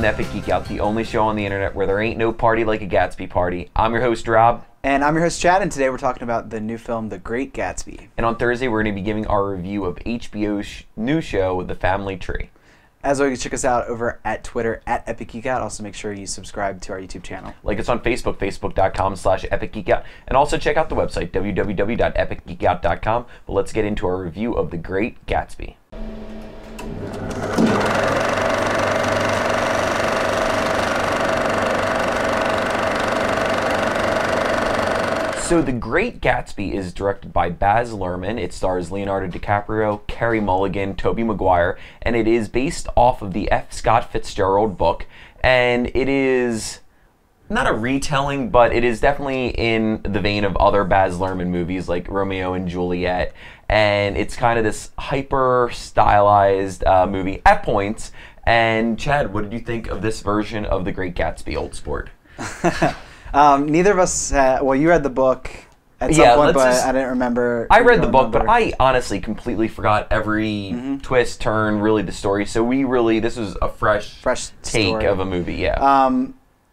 welcome to Epic Geek Out, the only show on the internet where there ain't no party like a Gatsby party. I'm your host, Rob. And I'm your host, Chad, and today we're talking about the new film, The Great Gatsby. And on Thursday, we're going to be giving our review of HBO's new show, The Family Tree. As always, check us out over at Twitter, at Epic Geek Out. Also, make sure you subscribe to our YouTube channel. Like us on Facebook, facebook.com/epicgeekout. And also check out the website, www.epicgeekout.com. But let's get into our review of The Great Gatsby. So The Great Gatsby is directed by Baz Luhrmann. It stars Leonardo DiCaprio, Carey Mulligan, Tobey Maguire, and it is based off of the F. Scott Fitzgerald book. And it is not a retelling, but it is definitely in the vein of other Baz Luhrmann movies like Romeo and Juliet. And it's kind of this hyper-stylized movie at points. And Chad, what did you think of this version of The Great Gatsby, Old Sport? Neither of us, well, you read the book at some point, but I didn't remember. I read the book, but I honestly completely forgot every twist, turn, really the story. So this was a fresh take story of a movie, yeah.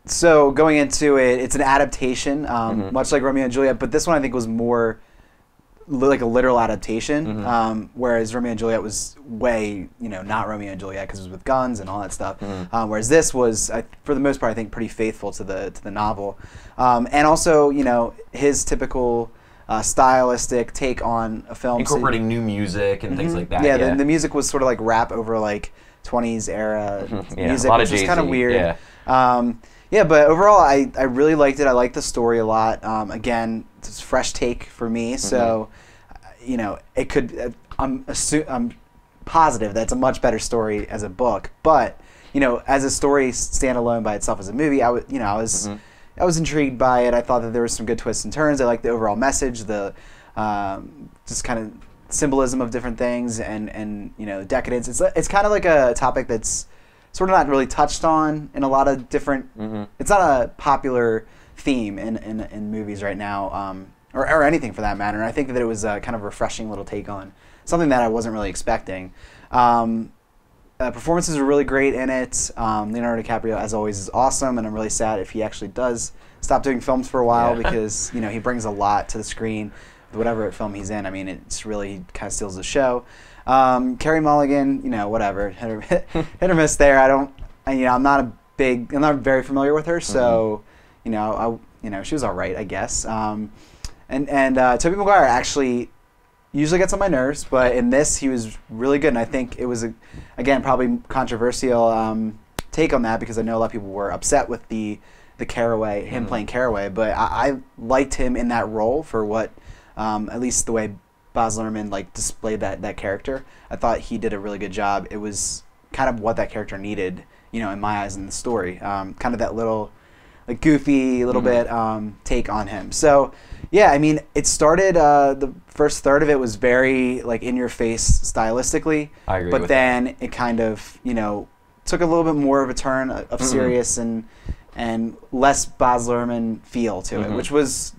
So going into it, it's an adaptation, much like Romeo and Juliet, but this one I think was more like a literal adaptation, whereas Romeo and Juliet was way, not Romeo and Juliet because it was with guns and all that stuff. Whereas this was, for the most part, I think pretty faithful to the novel, and also, his typical stylistic take on a film, incorporating new music and things like that. Yeah, the music was sort of like rap over like 20s era music, which was kind of weird. Yeah, but overall, I really liked it. I liked the story a lot. Again, it's a fresh take for me, so it could. I'm positive that's a much better story as a book, but as a story standalone by itself as a movie, I was intrigued by it. I thought that there was some good twists and turns. I liked the overall message, the just kind of symbolism of different things, and decadence. It's kind of like a topic that's sort of not really touched on in a lot of different. It's not a popular theme in movies right now, or anything for that matter. And I think that it was a kind of refreshing little take on something that I wasn't really expecting. Performances are really great in it. Leonardo DiCaprio, as always, is awesome, and I'm really sad if he actually does stop doing films for a while because he brings a lot to the screen with whatever film he's in. I mean, it's really kind of steals the show. Carey Mulligan, whatever, hit or miss there. I'm not very familiar with her, so she was all right, I guess. And Tobey Maguire actually usually gets on my nerves, but in this he was really good, and I think it was again probably controversial take on that because I know a lot of people were upset with the Caraway, him playing Caraway, but I liked him in that role for what at least the way Baz Luhrmann displayed that character. I thought he did a really good job. It was kind of what that character needed, in my eyes in the story. Kind of that little, goofy little bit take on him. So, yeah, I mean, it started. The first third of it was very in your face stylistically. I agree. But then it kind of took a little bit more of a turn of serious and less Baz Luhrmann feel to it, which was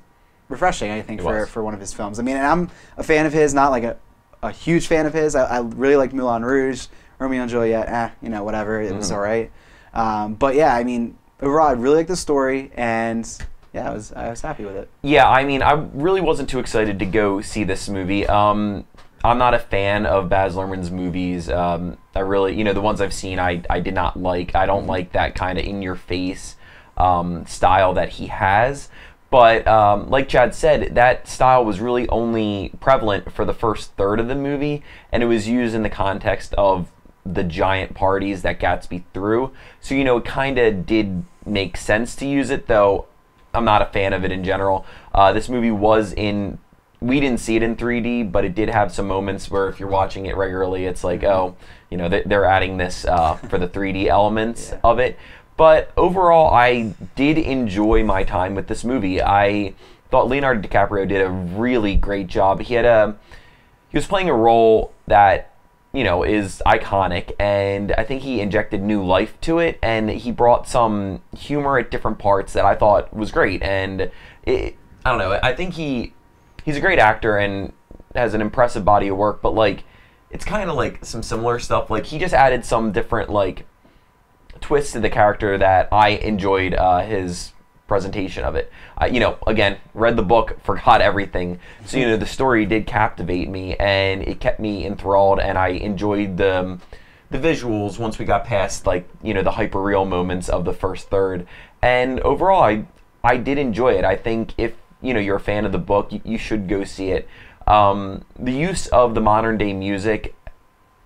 refreshing, I think, for one of his films. I mean, and I'm a fan of his, not a huge fan of his. I really liked Moulin Rouge, Romeo and Juliet, whatever. It was all right. But yeah, I mean, overall, I really liked the story, and yeah, I was happy with it. Yeah, I mean, I really wasn't too excited to go see this movie. I'm not a fan of Baz Luhrmann's movies. I really, the ones I've seen, I did not like. I don't like that kind of in-your-face style that he has. But like Chad said, that style was really only prevalent for the first third of the movie, and it was used in the context of the giant parties that Gatsby threw. So, it kind of did make sense to use it, though I'm not a fan of it in general. This movie we didn't see it in 3D, but it did have some moments where if you're watching it regularly, it's like, they're adding this for the 3D elements of it. But overall, I did enjoy my time with this movie. I thought Leonardo DiCaprio did a really great job. He was playing a role that, is iconic, and I think he injected new life to it, and he brought some humor at different parts that I thought was great. And I don't know, I think he's a great actor and has an impressive body of work, but it's kind of some similar stuff. He just added some different twist to the character that I enjoyed his presentation of it. Again, read the book, forgot everything. So, the story did captivate me, and it kept me enthralled, and I enjoyed the visuals once we got past, like, the hyper-real moments of the first third. And overall, I did enjoy it. I think if, you're a fan of the book, you should go see it. The use of the modern-day music,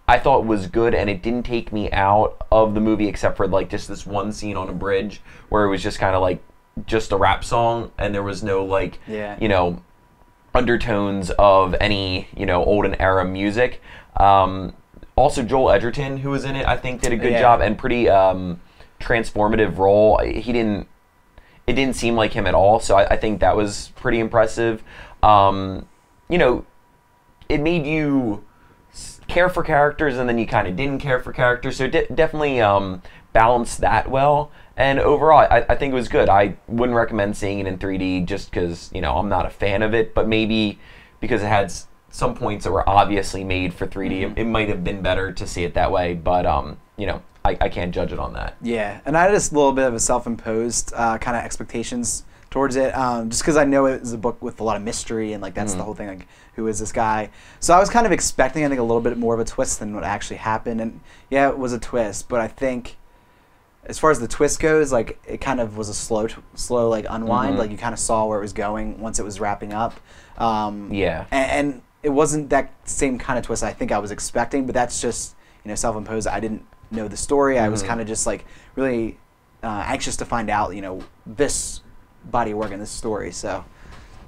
I thought was good, and it didn't take me out of the movie except for, like, just this one scene on a bridge where it was just kind of, like, just a rap song, and there was no, like, undertones of any, olden era music. Also, Joel Edgerton, who was in it, I think did a good job, and pretty transformative role. It didn't seem like him at all, so I think that was pretty impressive. It made you care for characters, and then you kind of didn't care for characters, so it definitely balanced that well. And overall, I think it was good. I wouldn't recommend seeing it in 3D just because, I'm not a fan of it, but maybe because it had some points that were obviously made for 3D, it might have been better to see it that way, but, I can't judge it on that. Yeah, and I had just a little bit of a self-imposed kind of expectations towards it, just because I know it was a book with a lot of mystery, and, like, that's the whole thing, like, who is this guy? So I was kind of expecting, I think, a little bit more of a twist than what actually happened, and yeah, it was a twist, but I think as far as the twist goes, like, it kind of was a slow like unwind. Like, you kind of saw where it was going once it was wrapping up. And it wasn't that same kind of twist I think I was expecting, but that's just, self-imposed. I didn't know the story. I was kind of just, like, really anxious to find out, this body of work in this story. So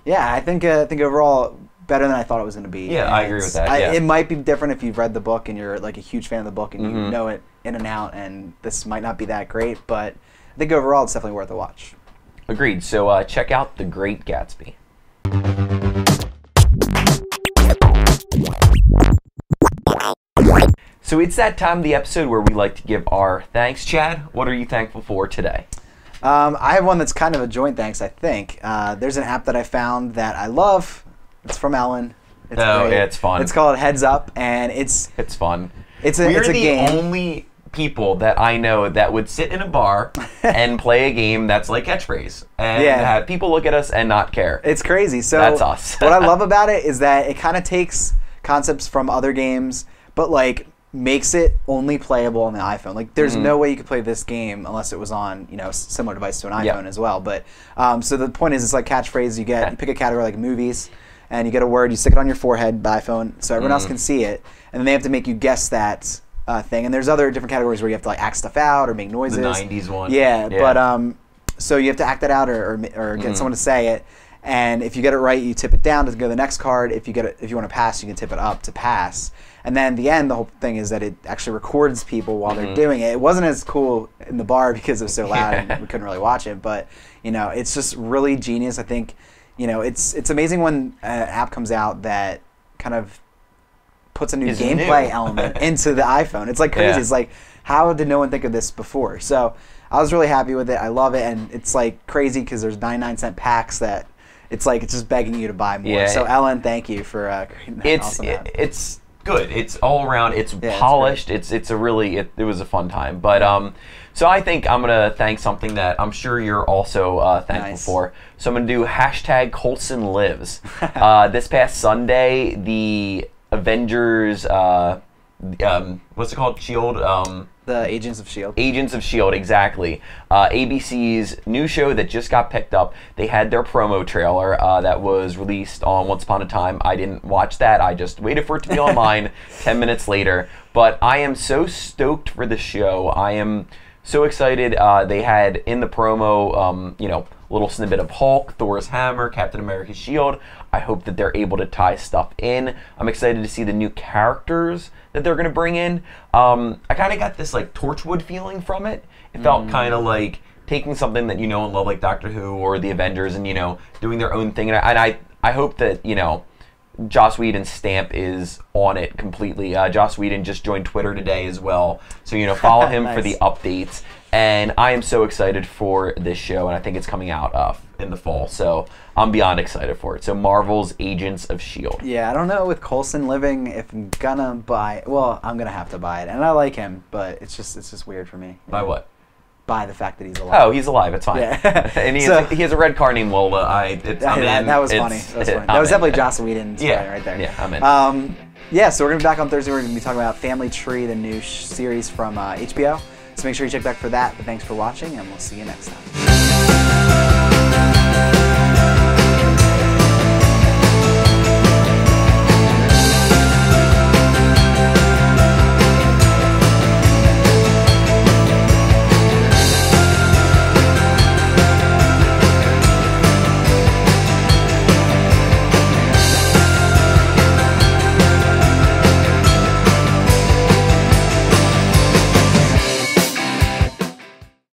yeah, I think overall better than I thought it was going to be. Yeah, I agree with that. It might be different if you've read the book and you're, like, a huge fan of the book and you know it in and out, and this might not be that great, but I think overall it's definitely worth a watch. Agreed. So check out The Great Gatsby. So it's that time of the episode where we like to give our thanks. Chad, what are you thankful for today? I have one that's kind of a joint thanks, I think. There's an app that I found that I love. It's from Ellen. It's great. Yeah, it's fun. It's called Heads Up, and it's fun. It's a game. We're the only people that I know that would sit in a bar and play a game that's like Catchphrase and have people look at us and not care. It's crazy. So that's us. What I love about it is that it kind of takes concepts from other games, but, like, makes it only playable on the iPhone. Like, there's no way you could play this game unless it was on, a similar device to an iPhone as well. But so the point is, it's like Catchphrase. You pick a category like movies, and you get a word, you stick it on your forehead by iPhone, so everyone else can see it, and then they have to make you guess that thing. And there's other different categories where you have to, like, act stuff out or make noises. The 90s one. Yeah. But so you have to act that out or get someone to say it. And if you get it right, you tip it down to go to the next card. If you want to pass, you can tip it up to pass. And then the end, the whole thing is that it actually records people while they're doing it. It wasn't as cool in the bar because it was so loud and we couldn't really watch it. But, it's just really genius. I think, it's amazing when an app comes out that kind of puts a new gameplay element into the iPhone. It's, like, crazy. Yeah. It's like, how did no one think of this before? So I was really happy with it. I love it. And it's, like, crazy because there's 99-cent packs that it's like it's just begging you to buy more. Yeah. So Ellen, thank you for creating that awesome app. It's good. It's all around. It's polished. It was a fun time. But so I think I'm gonna thank something that I'm sure you're also thankful for. So I'm gonna do #ColsonLives. This past Sunday, the Avengers. What's it called? Shield. The Agents of S.H.I.E.L.D. Agents of S.H.I.E.L.D., exactly. ABC's new show that just got picked up. They had their promo trailer that was released on Once Upon a Time. I didn't watch that. I just waited for it to be online 10 minutes later. But I am so stoked for the show. I am so excited. They had in the promo, a little snippet of Hulk, Thor's hammer, Captain America's shield. I hope that they're able to tie stuff in. I'm excited to see the new characters that they're going to bring in. I kind of got this, like, Torchwood feeling from it. It felt kind of like taking something that you know and love, like Doctor Who or the Avengers, and, doing their own thing. And I hope that, Joss Whedon's stamp is on it completely. Joss Whedon just joined Twitter today as well. So, follow him for the updates. And I am so excited for this show, and I think it's coming out in the fall. So I'm beyond excited for it. So Marvel's Agents of S.H.I.E.L.D. Yeah, I don't know with Coulson living if I'm gonna buy it. Well, I'm gonna have to buy it, and I like him, but it's just weird for me. Buy what? by the fact that he's alive. Oh, he's alive. It's fine. Yeah. And he has a red car named Lola. That was funny. That was definitely Joss Whedon's right there. Yeah, I'm in. Yeah, so we're going to be back on Thursday. We're going to be talking about Family Tree, the new series from HBO. So make sure you check back for that. But thanks for watching, and we'll see you next time.